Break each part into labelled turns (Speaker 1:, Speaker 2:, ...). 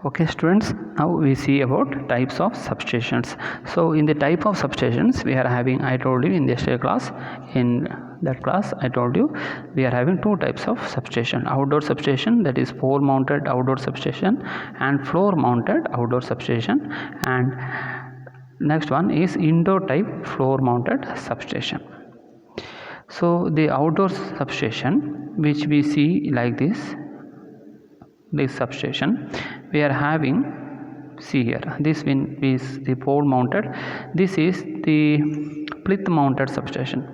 Speaker 1: Okay students, now we see about types of substations. So in the type of substations we are having, I told you in the yesterday class, in that class I told you we are having two types of substation: outdoor substation, that is pole mounted outdoor substation, and floor mounted outdoor substation, and next one is indoor type floor mounted substation. So the outdoor substation which we see like this substation we are having, see here, this one is the pole mounted, this is the plinth mounted substation,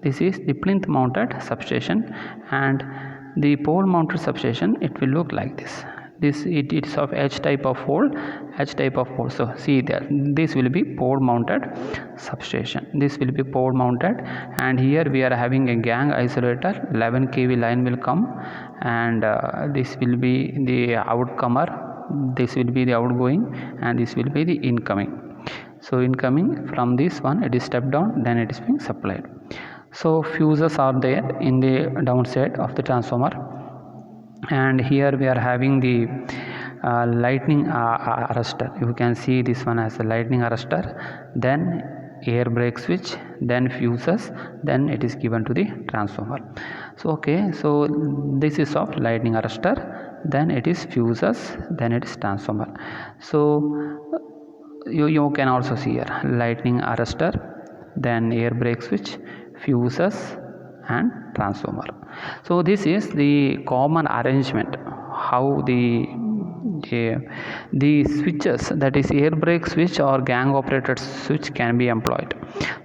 Speaker 1: this is the plinth mounted substation, and the pole mounted substation it will look like this. It is of H type of pole, so see there, this will be pole mounted substation, this will be pole mounted, and here we are having a gang isolator, 11 kV line will come, and this will be the outcomer, this will be the outgoing, and this will be the incoming. So incoming from this one, it is stepped down, then it is being supplied. So fuses are there in the downside of the transformer, and here we are having the lightning arrestor. You can see this one as a lightning arrestor, then air brake switch, then fuses, then it is given to the transformer. So okay, so this is of lightning arrestor, then it is fuses, then it is transformer. So you can also see here lightning arrestor, then air brake switch, fuses, and transformer. So this is the common arrangement how the switches, that is air brake switch or gang operated switch, can be employed.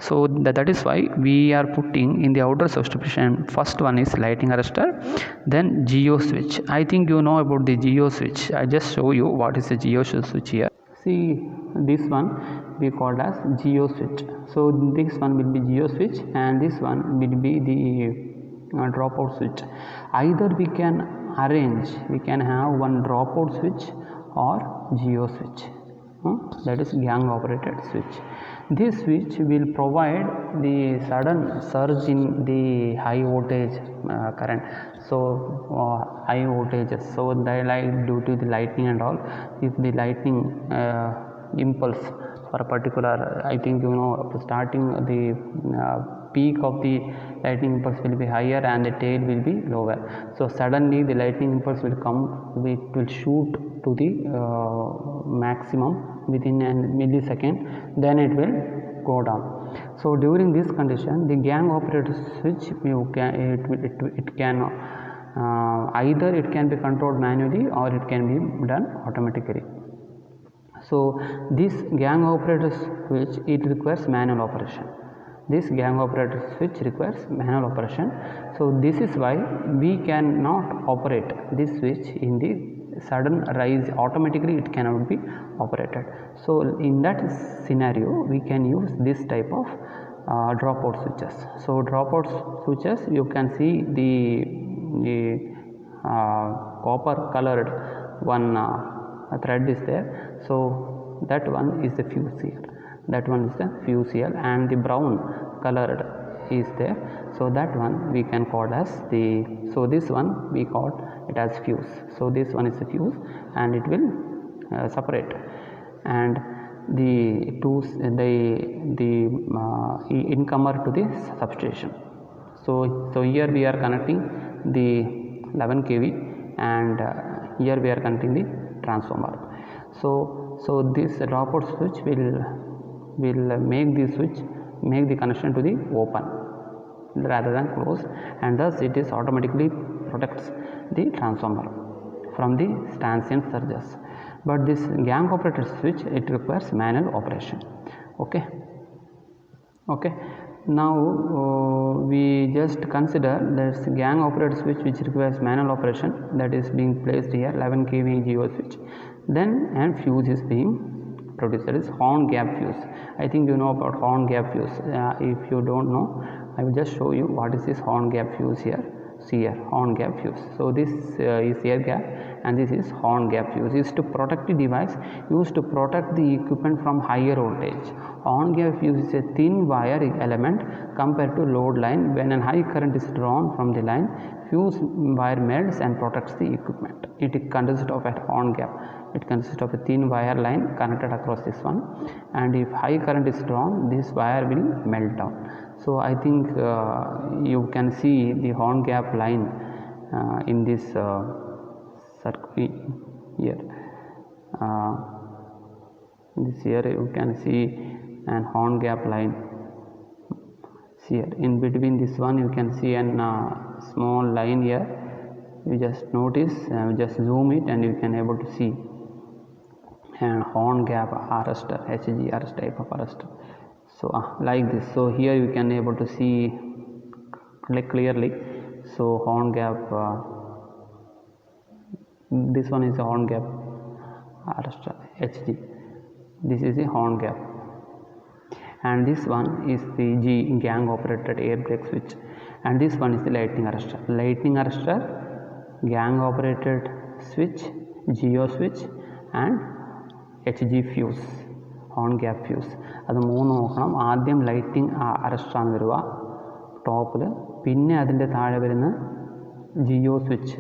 Speaker 1: So that is why we are putting in the outer substation, first one is lightning arrestor, then geo switch. I think you know about the geo switch. I just show you what is the geo switch here. See, this one we called as geo switch. So this one will be geo switch, and this one will be the dropout switch. Either we can arrange, we can have one dropout switch or geo switch, that is gang operated switch. This switch will provide the sudden surge in the high voltage current, so high voltages, so they like due to the lightning and all, if the lightning impulse for a particular, I think you know, starting the peak of the lightning impulse will be higher and the tail will be lower, so suddenly the lightning impulse will come, it will shoot to the maximum within a millisecond, then it will go down. So during this condition, the gang operated switch, it can either it can be controlled manually or it can be done automatically. So this gang operated switch, it requires manual operation. This gang operated switch requires manual operation. So this is why we cannot operate this switch in the sudden rise automatically, it cannot be operated. So in that scenario we can use this type of dropout switches. So dropout switches, you can see the copper colored one thread is there, so that one is the fuse here, that one is the fuse here, and the brown colored is there, so that one we can call as the, so this one we call it as fuse. So this one is the fuse, and it will separate, and the incomer to the substation. So here we are connecting the 11 kV, and here we are connecting the transformer. So this dropout switch will make the switch, make the connection to the open rather than closed, and thus it is automatically protects the transformer from the transient surges. But this gang operated switch, it requires manual operation. Okay. Now we just consider this gang operated switch which requires manual operation, that is being placed here, 11 kV geo switch, then and fuse is being produced, that is horn gap fuse. I think you know about horn gap fuse. If you don't know, I will just show you what is this horn gap fuse here. See here, horn gap fuse. So this is air gap, and this is horn gap fuse. Is to protect the device, used to protect the equipment from higher voltage. Horn gap fuse is a thin wire element compared to load line. When a high current is drawn from the line, fuse wire melts and protects the equipment. It consists of a horn gap. It consists of a thin wire line connected across this one, and if high current is drawn, this wire will melt down. So I think you can see the horn gap line in this circle here. This here you can see an horn gap line. Here in between this one you can see an small line here. You just notice, just zoom it, and you can able to see an horn gap arrestor, HGR type of arrestor. So like this. So here you can able to see clearly. So horn gap, this one is a horn gap arrestor, HG. This is a horn gap, and this one is the G, gang operated air brake switch, and this one is the lightning arrestor. Lightning arrestor, gang operated switch, GO switch, and HG fuse, horn gap fuse. അത് മൂന്ന് നോക്കണം. ആദ്യം lighting അറസ്റ്റാണ് വരിക ടോപ്പിൽ, പിന്നെ അതിൻ്റെ താഴെ വരുന്ന GO switch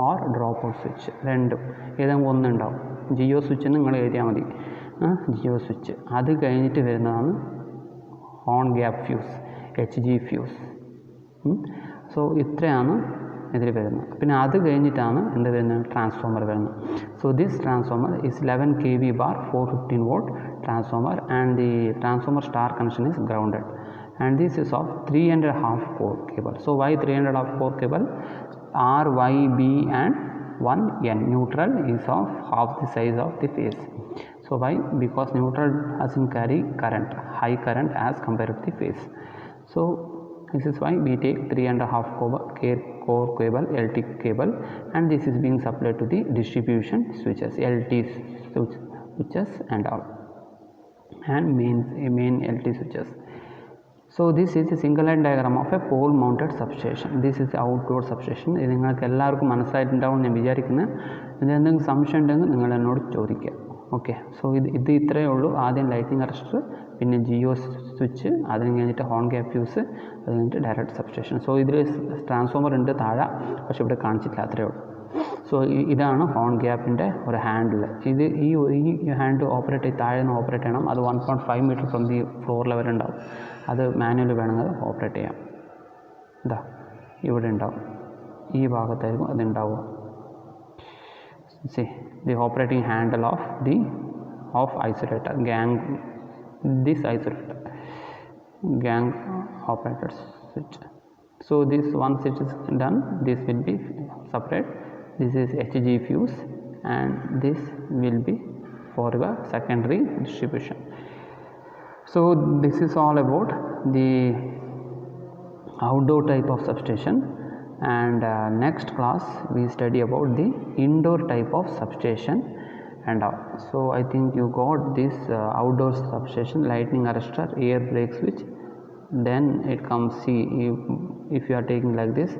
Speaker 1: or drop out switch, രണ്ടും ഏതെങ്കിലും ഒന്നുണ്ടാവും. ജിയോ സ്വിച്ച് നിങ്ങൾ എഴുതിയാൽ മതി, ജിയോ സ്വിച്ച്. അത് കഴിഞ്ഞിട്ട് വരുന്നതാണ് horn gap fuse, HG fuse. So ഇത്രയാണ് ഇതിൽ വരുന്നത്. പിന്നെ അത് കഴിഞ്ഞിട്ടാണ് എന്ത് വരുന്നത്, ട്രാൻസ്ഫോമർ വരുന്നത്. So this transformer is 11 kV bar 415 volt transformer, and the transformer star connection is grounded, and this is of 3.5 core cable. So why 3.5 core cable? R, Y, B and 1 N. Neutral is of half the size of the phase. So why? Because neutral doesn't carry current, high current as compared to the phase. So this is why we take 3.5 core cable, LT cable, and this is being supplied to the distribution switches, LT switches and all, and main LT switches. So this is a single line diagram of a pole mounted substation. This is outdoor substation. ഇത് നിങ്ങൾക്ക് എല്ലാവർക്കും മനസ്സിലായിട്ടുണ്ടാവും ഞാൻ വിചാരിക്കുന്നത്. ഇതിനെന്തെങ്കിലും സംശയം ഉണ്ടെങ്കിൽ നിങ്ങൾ എന്നോട് ചോദിക്കുക. ഓക്കെ, സോ ഇത് ഇത്രയേ ഉള്ളൂ. ആദ്യം ലൈറ്റിംഗ് അറസ്റ്റർ, പിന്നെ ജിയോ സ്വിച്ച്, അതിന് കഴിഞ്ഞിട്ട് ഹോൺ ഗ്യാപ്പ് ഫ്യൂസ്, അത് കഴിഞ്ഞിട്ട് ഡയറക്റ്റ് സബ്സ്റ്റേഷൻ. സോ ഇതിൽ ട്രാൻസ്ഫോമർ ഉണ്ട് താഴെ, പക്ഷെ ഇവിടെ കാണിച്ചിട്ടില്ല, അത്രയേ ഉള്ളൂ. സോ ഇതാണ് ഹോൺ ഗ്യാപ്പിൻ്റെ ഒരു ഹാൻഡിൽ. ഇത് ഈ ഹാൻഡ് ഓപ്പറേറ്റ് താഴെ നിന്ന് ഓപ്പറേറ്റ് ചെയ്യണം. അത് 1.5 metre from the floor level ഉണ്ടാവും. അത് മാനുവൽ വേണമെങ്കിൽ ഓപ്പറേറ്റ് ചെയ്യാം. ഇതാ ഇവിടെ ഉണ്ടാവും, ഈ ഭാഗത്തായിരിക്കും അത് ഉണ്ടാവുക. See the operating handle of isolator, this isolator, gang operator switch. So this one switch is done, this will be separate. This is HG fuse, and this will be for the secondary distribution. So this is all about the outdoor type of substation, and next class we study about the indoor type of substation and all. So I think you got this outdoor substation, lightning arrestor, air brake switch. Then it comes, see, if you are taking like this,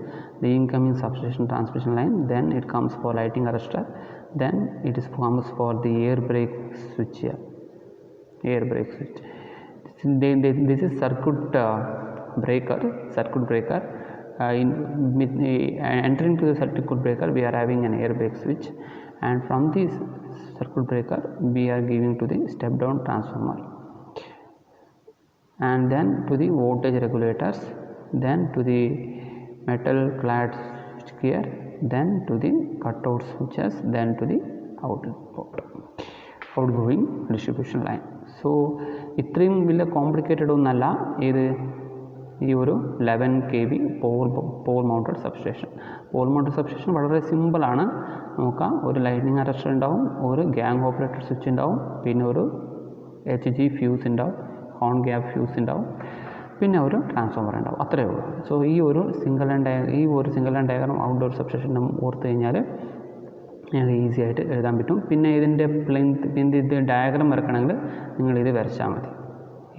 Speaker 1: the incoming substation transmission line, then it comes for lighting arrestor, then it is comes for the air brake switch here, air brake switch. This is circuit breaker. Entering to the circuit breaker, we are having an air brake switch, and from this circuit breaker we are giving to the step down transformer, and then to the voltage regulators, then to the metal clad switch gear, then to the cutout switches, then to the outgoing distribution line. So ഇത്രയും വലിയ complicated ഒന്നല്ല ഇത് ഈ ഒരു 11 kV Paul mounted substation. Paul mounted substation വളരെ സിമ്പിളാണ്. നോക്കാം, ഒരു ലൈറ്റിംഗ് അറസ്റ്റർ ഉണ്ടാവും, ഒരു ഗ്യാങ് ഓപ്പറേറ്റർ സ്വിച്ച് ഉണ്ടാവും, പിന്നെ ഒരു HG ഫ്യൂസ് ഉണ്ടാവും, ഹോൺ ഗ്യാപ്പ് ഫ്യൂസ് ഉണ്ടാവും, പിന്നെ ഒരു ട്രാൻസ്ഫോമർ ഉണ്ടാവും. അത്രയേ ഉള്ളൂ. സോ ഈ ഒരു single line diagram outdoor substation ഓർത്ത് കഴിഞ്ഞാൽ ഞങ്ങൾക്ക് ഈസി ആയിട്ട് എഴുതാൻ പറ്റും. പിന്നെ ഇതിൻ്റെ ഇത് ഡയഗ്രാം വരക്കണമെങ്കിൽ നിങ്ങൾ ഇത് വരച്ചാൽ മതി.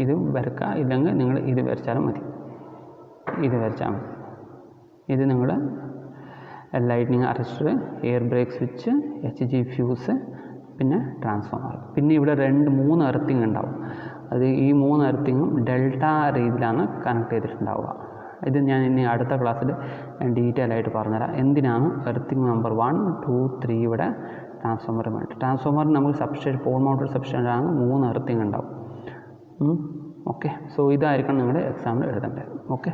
Speaker 1: ഇത് വരക്കുക, ഇല്ലെങ്കിൽ നിങ്ങൾ ഇത് വരച്ചാലും മതി. ഇത് വരച്ചാൽ മതി. ഇത് നിങ്ങൾ lightning arrester, air break switch, HG fuse, പിന്നെ ട്രാൻസ്ഫോമർ. പിന്നെ ഇവിടെ 3 എർത്തിങ് ഉണ്ടാവും. അത് ഈ 3 എർത്തിങ്ങും ഡെൽറ്റ രീതിയിലാണ് കണക്ട് ചെയ്തിട്ടുണ്ടാവുക. ഇത് ഞാൻ ഇനി അടുത്ത ക്ലാസ്സിൽ ഡീറ്റെയിൽ ആയിട്ട് പറഞ്ഞുതരാം. എന്തിനാണ് എർത്തിങ് നമ്പർ 1, 2, 3 ഇവിടെ ട്രാൻസ്ഫോമറിന് വേണ്ടി. ട്രാൻസ്ഫോമറിന് നമുക്ക് സബ്സ്റ്റേഷൻ, പോൾ മൗണ്ടഡ് സബ്സ്റ്റേഷനാണ് 3 എർത്തിങ് ഉണ്ടാവും. ഓക്കെ, സോ ഇതായിരിക്കണം നിങ്ങളുടെ എക്സാമിൽ എഴുതേണ്ടത്. ഓക്കെ.